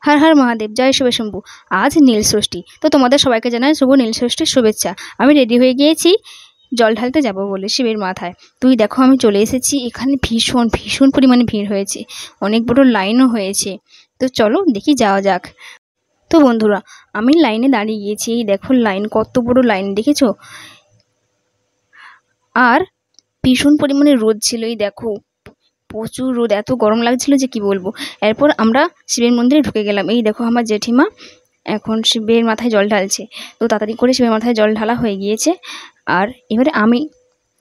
হর হর মহাদেব, জয় শিব শম্ভু। আজ নীল ষষ্ঠী, তো তোমাদের সবাইকে জানাই শুভ নীল ষষ্ঠীর শুভেচ্ছা। আমি রেডি হয়ে গিয়েছি জল ঢালতে যাব বলে শিবের মাথায়। তুই দেখো আমি চলে এসেছি, এখানে ভীষণ ভীষণ পরিমাণে ভিড় হয়েছে, অনেক বড় লাইনও হয়েছে। তো চলো দেখি যাওয়া যাক। তো বন্ধুরা, আমি লাইনে দাঁড়িয়ে গিয়েছি, এই দেখো লাইন, কত বড় লাইন দেখেছো। আর ভীষণ পরিমাণে রোদ ছিল, এই দেখো প্রচুর রোদ, এত গরম লাগছিল যে কি বলবো। এরপর আমরা শিবের মন্দিরে ঢুকে গেলাম। এই দেখো আমার জেঠিমা এখন শিবের মাথায় জল ঢালছে। তো তাড়াতাড়ি করে শিবের মাথায় জল ঢালা হয়ে গিয়েছে, আর এবারে আমি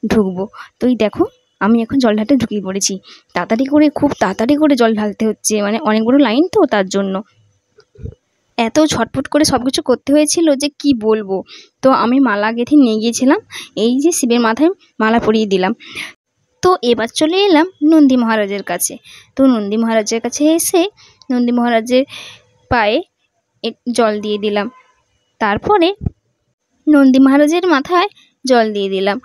ঢুকবো। তো এই দেখো আমি এখন জল ঢালতে ঢুকিয়ে পড়েছি। তাড়াতাড়ি করে, খুব তাড়াতাড়ি করে জল ঢালতে হচ্ছে, মানে অনেক বড় লাইন তো তার জন্য এত ঝটপট করে সব কিছু করতে হয়েছিল যে কি বলবো। তো আমি মালা গেঁথে নিয়ে গিয়েছিলাম, এই যে শিবের মাথায় মালা পরিয়ে দিলাম। তো এবার চলে এলাম নন্দী মহারাজের কাছে। তো নন্দী মহারাজের কাছে এসে নন্দী মহারাজের পায়ে জল দিয়ে দিলাম। তারপরে নন্দী মহারাজের মাথায় জল দিয়ে দিলাম।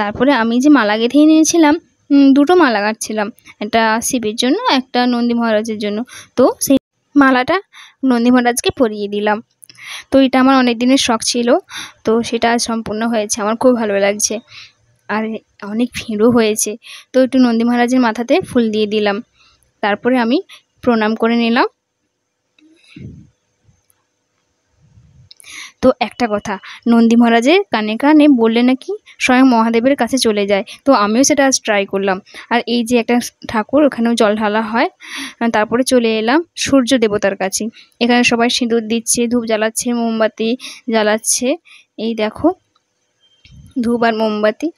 তারপরে আমি যে মালা গেঁথে নিয়েছিলাম, দুটো মালা গাঁথছিলাম, একটা শিবের জন্য, একটা নন্দী মহারাজের জন্য। তো সেই মালাটা নন্দী মহারাজকে পরিয়ে দিলাম। তো এটা আমার অনেক দিনের শখ ছিল, তো সেটা সম্পূর্ণ হয়েছে, আমার খুব ভালো লাগছে। আর অনেক ভিড়ও হয়েছে। তো একটু নন্দী মহারাজের মাথাতে ফুল দিয়ে দিলাম। তারপরে আমি প্রণাম করে নিলাম। তো একটা কথা, নন্দী মহারাজের কানে কানে বললে নাকি স্বয়ং মহাদেবের কাছে চলে যায়। তো আমিও সেটা আজ ট্রাই করলাম। আর এই যে একটা ঠাকুর, ওখানেও জল ঢালা হয়। তারপরে চলে এলাম সূর্য দেবতার কাছে। এখানে সবাই সিঁদুর দিচ্ছে, ধূপ জ্বালাচ্ছে, মোমবাতি জ্বালাচ্ছে। এই দেখো ধূপ আর মোমবাতি।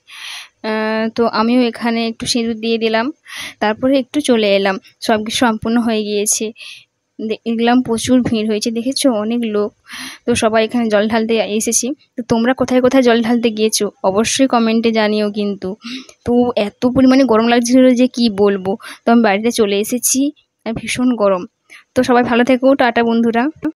তো আমিও এখানে একটু সিঁদুর দিয়ে দিলাম। তারপরে একটু চলে এলাম, সব কিছু সম্পূর্ণ হয়ে গিয়েছে। দেখলাম প্রচুর ভিড় হয়েছে, দেখেছো অনেক লোক। তো সবাই এখানে জল ঢালতে এসেছি। তো তোমরা কোথায় কোথায় জল ঢালতে গিয়েছো অবশ্যই কমেন্টে জানিও কিন্তু। তো এত পরিমাণে গরম লাগছিল যে কি বলবো। তো আমি বাড়িতে চলে এসেছি, আর ভীষণ গরম। তো সবাই ভালো থেকো, টাটা বন্ধুরা।